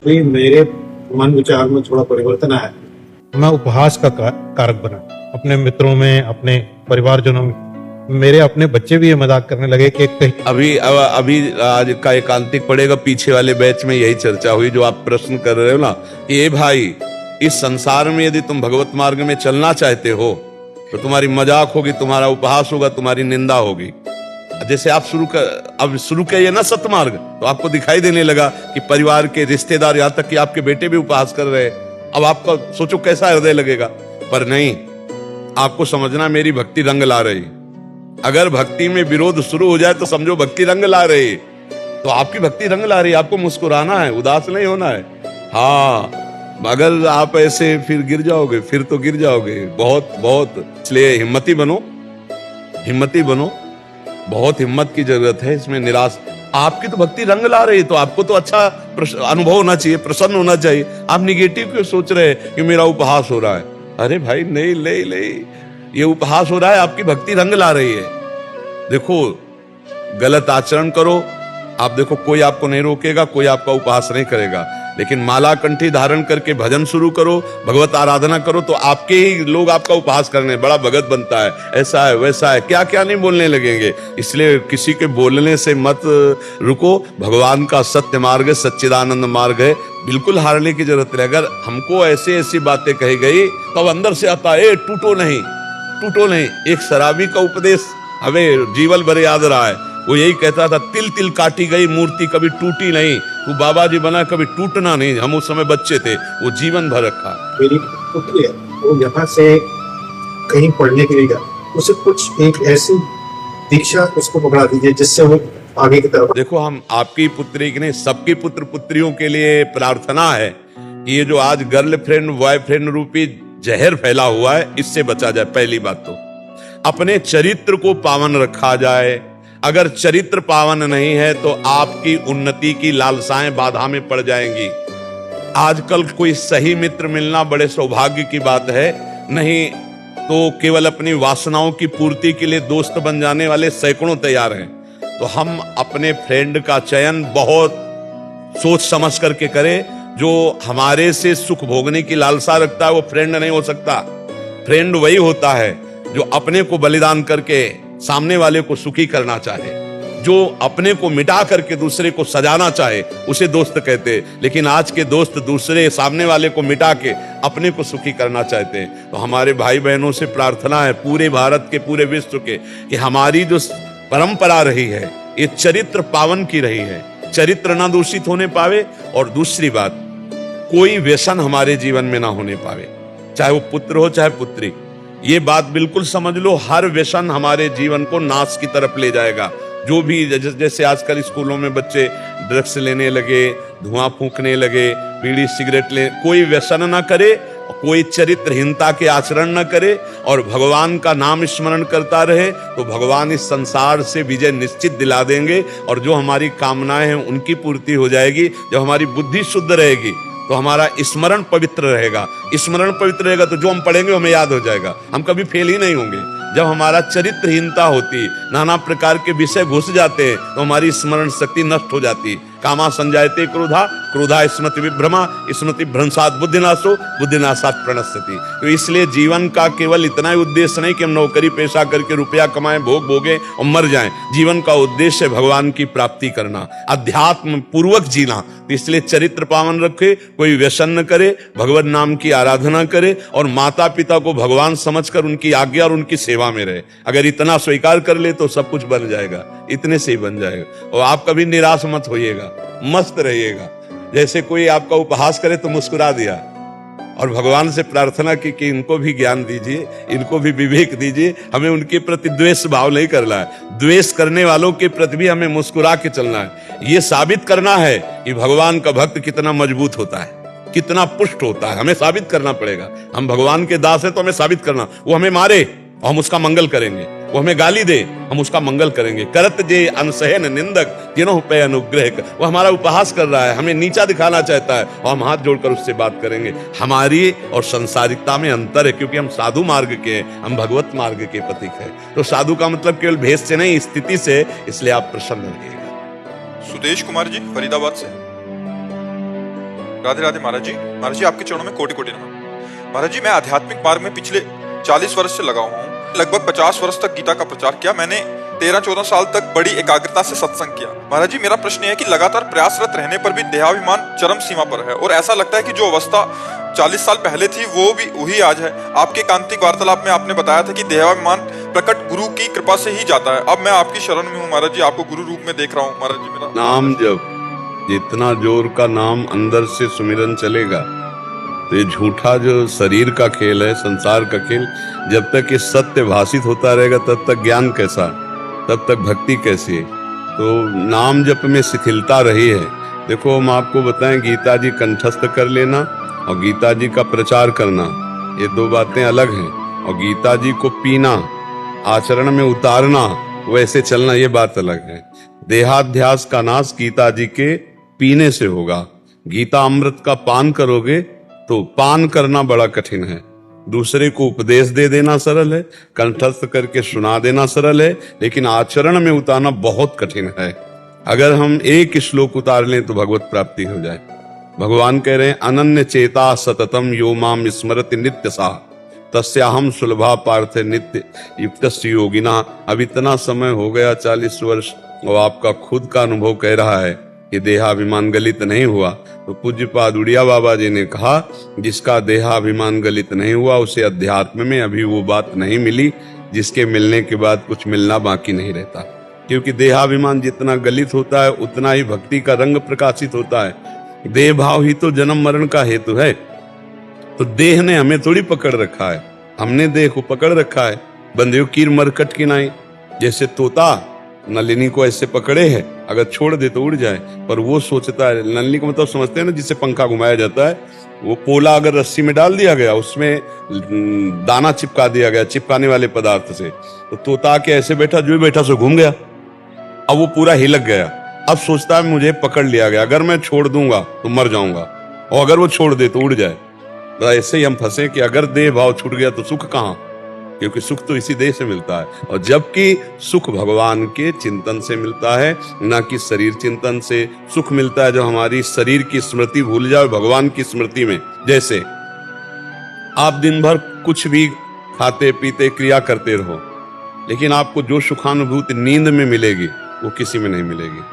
भी मेरे मन विचार में थोड़ा परिवर्तन आया। मैं उपहास का कारक बना अपने मित्रों में, अपने परिवारजनों में। मेरे अपने बच्चे भी ये मजाक करने लगे कि कहीं अभी आज का एकांतिक पड़ेगा, पीछे वाले बैच में यही चर्चा हुई जो आप प्रश्न कर रहे हो ना कि ये भाई, इस संसार में यदि तुम भगवत मार्ग में चलना चाहते हो तो तुम्हारी मजाक होगी, तुम्हारा उपहास होगा, तुम्हारी निंदा होगी। जैसे आप शुरू किए ना सतमार्ग, तो आपको दिखाई देने लगा कि परिवार के रिश्तेदार, यहां तक कि आपके बेटे भी उपहास कर रहे हैं। अब आपका सोचो कैसा हृदय लगेगा। पर नहीं, आपको समझना मेरी भक्ति रंग ला रही। अगर भक्ति में विरोध शुरू हो जाए तो समझो भक्ति रंग ला रही। तो आपकी भक्ति रंग ला रही है, आपको मुस्कुराना है, उदास नहीं होना है। हाँ, अगर आप ऐसे फिर गिर जाओगे, फिर तो गिर जाओगे बहुत बहुत। इसलिए हिम्मती बनो, हिम्मती बनो। बहुत हिम्मत की जरूरत है इसमें। निराश, आपकी तो भक्ति रंग ला रही है तो आपको तो अच्छा अनुभव होना चाहिए, प्रसन्न होना चाहिए। आप निगेटिव क्यों सोच रहे हैं कि मेरा उपहास हो रहा है? अरे भाई नहीं नहीं नहीं, ये उपहास हो रहा है, आपकी भक्ति रंग ला रही है। देखो, गलत आचरण करो, आप देखो कोई आपको नहीं रोकेगा, कोई आपका उपहास नहीं करेगा। लेकिन माला कंठी धारण करके भजन शुरू करो, भगवत आराधना करो, तो आपके ही लोग आपका उपहास करने, बड़ा भगत बनता है, ऐसा है वैसा है, क्या क्या नहीं बोलने लगेंगे। इसलिए किसी के बोलने से मत रुको। भगवान का सत्य मार्ग है, सच्चिदानंद मार्ग है, बिल्कुल हारने की जरूरत नहीं। अगर हमको ऐसी ऐसी बातें कही गई तब अंदर से आता है टूटो नहीं, टूटो नहीं। एक शराबी का उपदेश हमें जीवन भर याद रहा है। वो यही कहता था, तिल तिल काटी गई मूर्ति कभी टूटी नहीं। तू बाबा जी बना, कभी टूटना नहीं। हम उस समय बच्चे थे, वो जीवन भर रखा। मेरी पुत्री है, वो यहाँ से कहीं पढ़ने के लिए गया, उसे कुछ एक ऐसी दीक्षा उसको पकड़ा दीजिए जिससे वो आगे की तरफ। देखो, हम आपकी पुत्री की नहीं, सबकी पुत्र पुत्रियों के लिए प्रार्थना है कि ये जो आज गर्लफ्रेंड बॉयफ्रेंड रूपी जहर फैला हुआ है, इससे बचा जाए। पहली बात तो अपने चरित्र को पावन रखा जाए। अगर चरित्र पावन नहीं है तो आपकी उन्नति की लालसाएं बाधा में पड़ जाएंगी। आजकल कोई सही मित्र मिलना बड़े सौभाग्य की बात है, नहीं तो केवल अपनी वासनाओं की पूर्ति के लिए दोस्त बन जाने वाले सैकड़ों तैयार हैं। तो हम अपने फ्रेंड का चयन बहुत सोच समझ करके करें। जो हमारे से सुख भोगने की लालसा रखता है वो फ्रेंड नहीं हो सकता। फ्रेंड वही होता है जो अपने को बलिदान करके सामने वाले को सुखी करना चाहे, जो अपने को मिटा करके दूसरे को सजाना चाहे, उसे दोस्त कहते हैं। लेकिन आज के दोस्त दूसरे सामने वाले को मिटा के अपने को सुखी करना चाहते हैं। तो हमारे भाई बहनों से प्रार्थना है, पूरे भारत के, पूरे विश्व के, कि हमारी जो परंपरा रही है ये चरित्र पावन की रही है, चरित्र ना दूषित होने पावे। और दूसरी बात, कोई व्यसन हमारे जीवन में ना होने पावे, चाहे वो पुत्र हो चाहे पुत्री। ये बात बिल्कुल समझ लो, हर व्यसन हमारे जीवन को नाश की तरफ ले जाएगा। जो भी जैसे आजकल स्कूलों में बच्चे ड्रग्स लेने लगे, धुआं फूंकने लगे, बीड़ी सिगरेट ले, कोई व्यसन ना करे, कोई चरित्रहीनता के आचरण न करे और भगवान का नाम स्मरण करता रहे, तो भगवान इस संसार से विजय निश्चित दिला देंगे। और जो हमारी कामनाएं हैं उनकी पूर्ति हो जाएगी। जब हमारी बुद्धि शुद्ध रहेगी तो हमारा स्मरण पवित्र रहेगा। स्मरण पवित्र रहेगा तो जो हम पढ़ेंगे हमें याद हो जाएगा, हम कभी फेल ही नहीं होंगे। जब हमारा चरित्रहीनता होती, नाना प्रकार के विषय घुस जाते हैं, तो हमारी स्मरण शक्ति नष्ट हो जाती। कामा संजायते क्रोधा, क्रोधा स्मृति विभ्रमा, स्मृति भ्रंशात बुद्धिनाशो, बुद्धिनाशात प्रणश्यति। तो इसलिए जीवन का केवल इतना ही उद्देश्य नहीं कि हम नौकरी पेशा करके रुपया कमाएं, भोग भोगें और मर जाएं। जीवन का उद्देश्य है भगवान की प्राप्ति करना, अध्यात्म पूर्वक जीना। तो इसलिए चरित्र पावन रखे, कोई व्यसन न करे, भगवत नाम की आराधना करे और माता पिता को भगवान समझकर उनकी आज्ञा और उनकी सेवा में रहे। अगर इतना स्वीकार कर ले तो सब कुछ बन जाएगा, इतने से ही बन जाएगा। और आप कभी निराश मत होइएगा, मस्त रहिएगा। जैसे कोई आपका उपहास करे तो मुस्कुरा दिया और भगवान से प्रार्थना की कि इनको भी ज्ञान दीजिए, इनको भी विवेक दीजिए। हमें उनके प्रति द्वेष भाव नहीं करना है, द्वेष करने वालों के प्रति भी हमें मुस्कुरा के चलना है। ये साबित करना है कि भगवान का भक्त कितना मजबूत होता है, कितना पुष्ट होता है। हमें साबित करना पड़ेगा। हम भगवान के दास हैं तो हमें साबित करना। वो हमें मारे और हम उसका मंगल करेंगे, वो हमें गाली दे हम उसका मंगल करेंगे। करत जे अनसहन निंदक तीनों पे अनुग्रह। वो हमारा उपहास कर रहा है, हमें नीचा दिखाना चाहता है, और हम हाथ जोड़कर उससे बात करेंगे। हमारी और संसारिकता में अंतर है, क्योंकि हम साधु मार्ग के हैं, हम भगवत मार्ग के प्रतीक हैं। तो साधु का मतलब केवल भेष से नहीं, स्थिति से। इसलिए आप प्रसन्न रहिएगा। सुदेश कुमार जी फरीदाबाद से। राधे राधे महाराज जी। महाराज जी आपके चरणों में कोटि कोटि नमन। महाराज जी मैं आध्यात्मिक मार्ग में पिछले 40 वर्ष से लगा हुआ हूँ। लगभग 50 वर्ष तक गीता का प्रचार किया मैंने। 13-14 साल तक बड़ी एकाग्रता से सत्संग किया। महाराज जी मेरा प्रश्न है कि लगातार प्रयासरत रहने पर भी देहाभिमान चरम सीमा पर है और ऐसा लगता है कि जो अवस्था 40 साल पहले थी वो भी वही आज है। आपके कांतिक वार्तालाप में आपने बताया था कि देहाभिमान प्रकट गुरु की कृपा से ही जाता है। अब मैं आपकी शरण में हूँ महाराज जी, आपको गुरु रूप में देख रहा हूँ महाराज जी। मेरा नाम जब जितना जोर का नाम अंदर से सुमिरन चलेगा तो ये झूठा जो शरीर का खेल है, संसार का खेल, जब तक ये सत्य भाषित होता रहेगा तब तक ज्ञान कैसा, तब तक भक्ति कैसी है। तो नाम जप में शिथिलता रही है। देखो हम आपको बताएं, गीता जी कंठस्थ कर लेना और गीता जी का प्रचार करना ये दो बातें अलग हैं। और गीता जी को पीना, आचरण में उतारना, वैसे चलना, ये बात अलग है। देहाध्यास का नाश गीता जी के पीने से होगा। गीता अमृत का पान करोगे तो पान करना बड़ा कठिन है। दूसरे को उपदेश दे देना सरल है, कंठस्थ करके सुना देना सरल है, लेकिन आचरण में उतारना बहुत कठिन है। अगर हम एक श्लोक उतार लें तो भगवत प्राप्ति हो जाए। भगवान कह रहे हैं, अनन्य चेता सततम यो माम स्मरति नित्य सा तस्याहम सुलभा पार्थ नित्य युक्त योगिना। अब इतना समय हो गया 40 वर्ष और आपका खुद का अनुभव कह रहा है कि देहाभिमान गलित नहीं हुआ। तो पूज्यपाद उड़िया बाबा जी ने कहा, जिसका देहाभिमान गलित नहीं हुआ उसे अध्यात्म में अभी वो बात नहीं मिली जिसके मिलने के बाद कुछ मिलना बाकी नहीं रहता। क्योंकि देहाभिमान जितना गलित होता है उतना ही भक्ति का रंग प्रकाशित होता है। देह भाव ही तो जन्म मरण का हेतु है। तो देह ने हमें थोड़ी पकड़ रखा है, हमने देह को पकड़ रखा है। बंदे कीर मरकट की नाई, जैसे तोता नलिनी को ऐसे पकड़े है, अगर छोड़ दे तो उड़ जाए, पर वो सोचता है, नलिनी को मतलब समझते हैं ना, जिससे पंखा घुमाया जाता है, वो पोला अगर रस्सी में डाल दिया गया, उसमें दाना चिपका दिया गया चिपकाने वाले पदार्थ से, तो तोता के ऐसे बैठा, जो बैठा सो घूम गया। अब वो पूरा हिलक गया। अब सोचता है मुझे पकड़ लिया गया, अगर मैं छोड़ दूंगा तो मर जाऊंगा, और अगर वो छोड़ दे तो उड़ जाए। तो ऐसे ही हम फंसे कि अगर देह भाव छूट गया तो सुख कहाँ, क्योंकि सुख तो इसी देह से मिलता है। और जबकि सुख भगवान के चिंतन से मिलता है, ना कि शरीर चिंतन से। सुख मिलता है जो हमारी शरीर की स्मृति भूल जाए भगवान की स्मृति में। जैसे आप दिन भर कुछ भी खाते पीते क्रिया करते रहो, लेकिन आपको जो सुखानुभूति नींद में मिलेगी वो किसी में नहीं मिलेगी।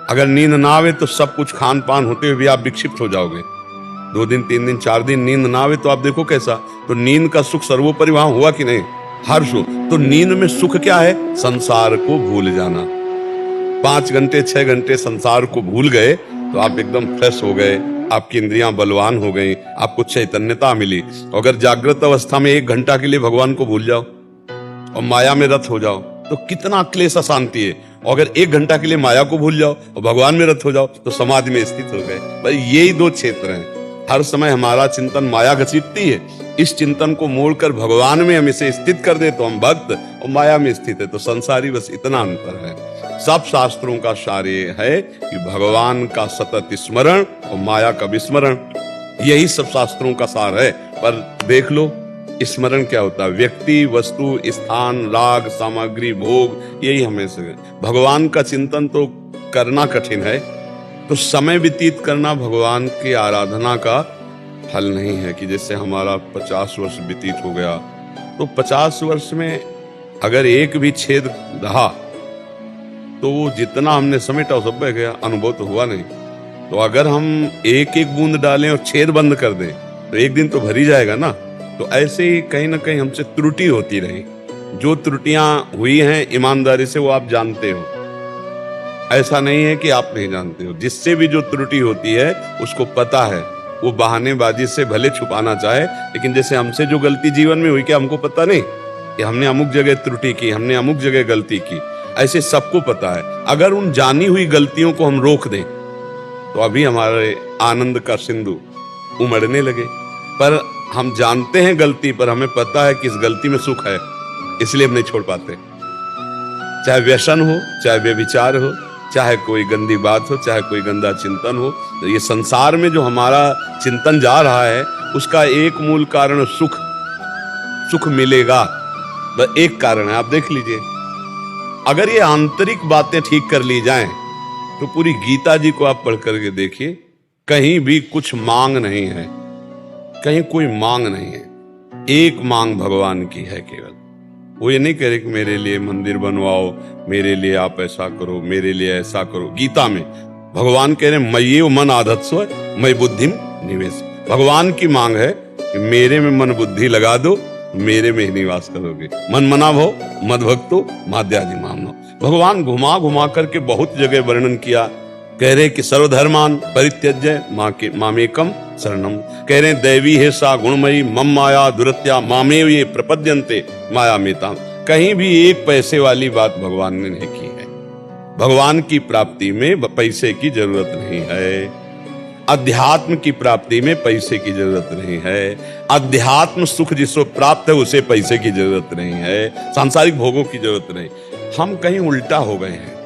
अगर नींद ना आवे तो सब कुछ खान पान होते हुए भी आप विक्षिप्त हो जाओगे। 2 दिन 3 दिन 4 दिन नींद ना आवे तो आप देखो कैसा। तो नींद का सुख सर्वोपरि वहां हुआ कि नहीं, हर सुख। तो नींद में सुख क्या है, संसार को भूल जाना। 5 घंटे 6 घंटे संसार को भूल गए तो आप एकदम फ्रेश हो गए, आपकी इंद्रियां बलवान हो गई, आपको चैतन्यता मिली। अगर जागृत अवस्था में 1 घंटा के लिए भगवान को भूल जाओ और माया में रत हो जाओ तो कितना क्लेश अशांति है। और अगर 1 घंटा के लिए माया को भूल जाओ और भगवान में रत हो जाओ तो समाधि में स्थित हो गए। भाई यही 2 क्षेत्र हैं। हर समय हमारा चिंतन माया घसीटती है, इस चिंतन को मोड़कर भगवान में हम इसे स्थित कर दे तो हम भक्त, और माया में स्थित है तो संसारी। बस इतना अंतर है। सब शास्त्रों का सार ये है कि भगवान का सतत स्मरण और माया का विस्मरण, यही सब शास्त्रों का सार है। पर देख लो स्मरण क्या होता है, व्यक्ति वस्तु स्थान राग सामग्री भोग, यही हमें से। भगवान का चिंतन तो करना कठिन है, तो समय व्यतीत करना भगवान की आराधना का फल नहीं है। कि जैसे हमारा 50 वर्ष व्यतीत हो गया तो 50 वर्ष में अगर एक भी छेद रहा तो वो जितना हमने समेटा वो सब बह गया, अनुभव तो हुआ नहीं। तो अगर हम एक एक बूंद डालें और छेद बंद कर दें तो एक दिन तो भर ही जाएगा ना। तो ऐसे ही कहीं ना कहीं हमसे त्रुटि होती रही। जो त्रुटियां हुई हैं ईमानदारी से वो आप जानते हो, ऐसा नहीं है कि आप नहीं जानते हो। जिससे भी जो त्रुटि होती है उसको पता है, वो बहानेबाजी से भले छुपाना चाहे, लेकिन जैसे हमसे जो गलती जीवन में हुई, क्या हमको पता नहीं कि हमने अमुक जगह त्रुटि की, हमने अमुक जगह गलती की? ऐसे सबको पता है। अगर उन जानी हुई गलतियों को हम रोक दें तो अभी हमारे आनंद का सिंधु उमड़ने लगे। पर हम जानते हैं गलती, पर हमें पता है कि इस गलती में सुख है, इसलिए हम नहीं छोड़ पाते। चाहे व्यसन हो, चाहे व्यभिचार हो, चाहे कोई गंदी बात हो, चाहे कोई गंदा चिंतन हो, तो ये संसार में जो हमारा चिंतन जा रहा है उसका एक मूल कारण सुख मिलेगा। बस एक कारण है, आप देख लीजिए। अगर ये आंतरिक बातें ठीक कर ली जाएं तो पूरी गीता जी को आप पढ़ करके देखिए, कहीं भी कुछ मांग नहीं है, कहीं कोई मांग नहीं है। एक मांग भगवान की है केवल। वो ये नहीं कह रहे कि मेरे लिए मंदिर बनवाओ, मेरे लिए आप ऐसा करो, मेरे लिए ऐसा करो। गीता में भगवान कह रहे मय्येव मन आधत्स्व मयि बुद्धिम निवेश। भगवान की मांग है कि मेरे में मन बुद्धि लगा दो, मेरे में ही निवास करोगे। मन मना भो मद भक्तो माद्यादि मामनो। भगवान घुमा घुमा करके बहुत जगह वर्णन किया। कह रहे कि सर्वधर्मान परित्यज्य मामेकम शरणम। कह रहे दैवी है सा गुणमयी मम माया दुरत्या मामेव ये प्रपद्यन्ते माया मेताम। कहीं भी एक पैसे वाली बात भगवान ने नहीं की है। भगवान की प्राप्ति में पैसे की जरूरत नहीं है। अध्यात्म की प्राप्ति में पैसे की जरूरत नहीं है। अध्यात्म सुख जिसको प्राप्त है उसे पैसे की जरूरत नहीं है, सांसारिक भोगों की जरूरत नहीं। हम कहीं उल्टा हो गए हैं।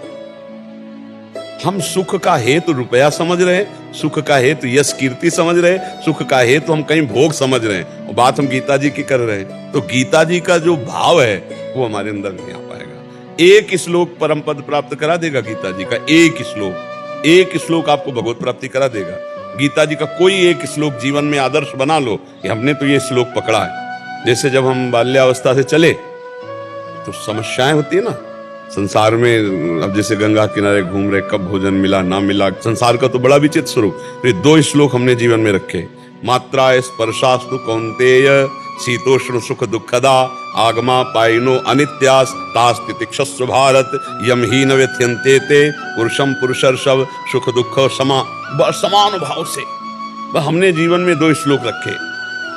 हम सुख का हेतु रुपया समझ रहे हैं, सुख का हेतु यश कीर्ति समझ रहे हैं, सुख का हेतु हम कहीं भोग समझ रहे हैं। और बात हम गीता जी की कर रहे हैं, तो गीता जी का जो भाव है वो हमारे अंदर नहीं आ पाएगा। एक श्लोक परम पद प्राप्त करा देगा गीता जी का, एक श्लोक आपको भगवत प्राप्ति करा देगा। गीता जी का कोई एक श्लोक जीवन में आदर्श बना लो कि हमने तो ये श्लोक पकड़ा है। जैसे जब हम बाल्यावस्था से चले तो समस्याएं होती है ना संसार में। अब जैसे गंगा किनारे घूम रहे, कब भोजन मिला ना मिला, संसार का तो बड़ा विचित्र स्वरूप। तो ये 2 श्लोक हमने जीवन में रखे। मात्रा स्पर्शास्तु कौन्तेय शीतोष्ण सुख दुखदा आगमा पाइनो अनित्यास तास्ति तिक्षस्व भारत यम ही न व्यथ्यन्ते ते पुरुषम पुरुषर्षभ सुख दुख समान भाव से। हमने जीवन में 2 श्लोक रखे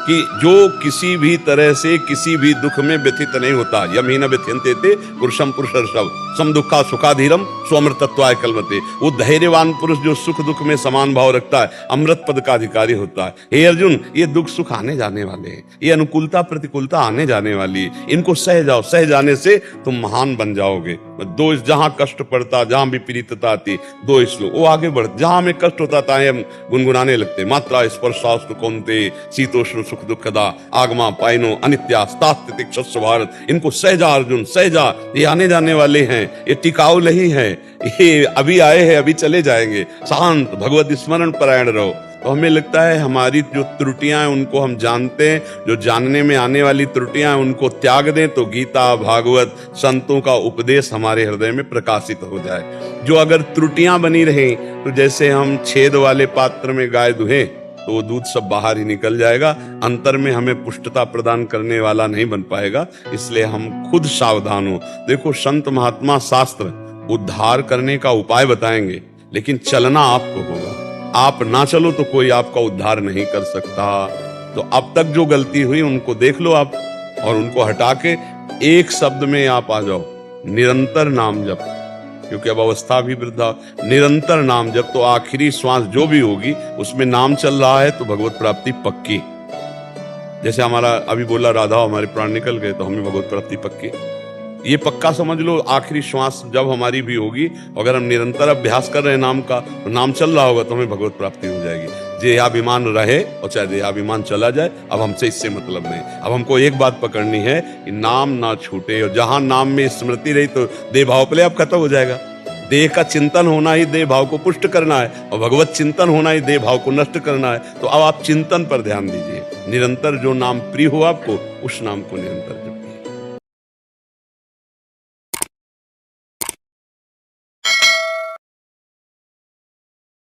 कि जो किसी भी तरह से किसी भी दुख में व्यथित नहीं होता। यमीन व्यथ्यन्ते ते पुरुषम पुरुषर्षभ सम दुखा सुखाधीरम स्वमृतत्वाय कल्पते। वो धैर्यवान पुरुष जो सुख दुख में समान भाव रखता है, अमृत पद का अधिकारी होता है। हे अर्जुन, ये दुख सुख आने जाने वाले हैं, ये अनुकूलता प्रतिकूलता आने जाने वाली है, इनको सह जाओ। सह जाने से तुम महान बन जाओगे। 2 जहां कष्ट पड़ता, जहां विपरीतता आती, 2 श्लोक वो आगे बढ़। जहां हमें कष्ट होता था हम गुनगुनाने लगते। मात्रा स्पर्शास्तु कौन्ते शीतोष्ण सुख दुखदा आगमा पाइनो अनित्यास्तास्ति तिक्षस्व भारत। इनको सह जा अर्जुन, सह जा। ये आने जाने वाले हैं, ये टिकाऊ नहीं है, ये अभी आए हैं अभी चले जाएंगे। शांत भगवत स्मरण परायण रहो। तो हमें लगता है हमारी जो त्रुटियां हैं उनको हम जानते हैं, जो जानने में आने वाली त्रुटियां हैं उनको त्याग दें तो गीता भागवत संतों का उपदेश हमारे हृदय में प्रकाशित हो जाए। जो अगर त्रुटियां बनी रहें तो जैसे हम छेद वाले पात्र में गाय दुहें तो वो दूध सब बाहर ही निकल जाएगा, अंतर में हमें पुष्टता प्रदान करने वाला नहीं बन पाएगा। इसलिए हम खुद सावधान हो। देखो संत महात्मा शास्त्र उद्धार करने का उपाय बताएंगे, लेकिन चलना आपको होगा। आप ना चलो तो कोई आपका उद्धार नहीं कर सकता। तो अब तक जो गलती हुई उनको देख लो आप, और उनको हटा के एक शब्द में आप आ जाओ, निरंतर नाम जप। क्योंकि अब अवस्था भी वृद्धा, निरंतर नाम जप। तो आखिरी श्वास जो भी होगी उसमें नाम चल रहा है तो भगवत प्राप्ति पक्की। जैसे हमारा अभी बोला राधा हमारे प्राण निकल गए तो हमें भगवत प्राप्ति पक्की। ये पक्का समझ लो। आखिरी श्वास जब हमारी भी होगी, अगर हम निरंतर अभ्यास कर रहे हैं नाम का, तो नाम चल रहा होगा तो हमें भगवत प्राप्ति हो जाएगी। देहाभिमान रहे और चाहे देहाभिमान चला जाए, अब हमसे इससे मतलब नहीं। अब हमको एक बात पकड़नी है कि नाम ना छूटे, और जहां नाम में स्मृति रही तो देह भाव पहले अब खत्म हो जाएगा। देह का चिंतन होना ही देह भाव को पुष्ट करना है, और भगवत चिंतन होना ही देह भाव को नष्ट करना है। तो अब आप चिंतन पर ध्यान दीजिए। निरंतर जो नाम प्रिय हो आपको, उस नाम को निरंतर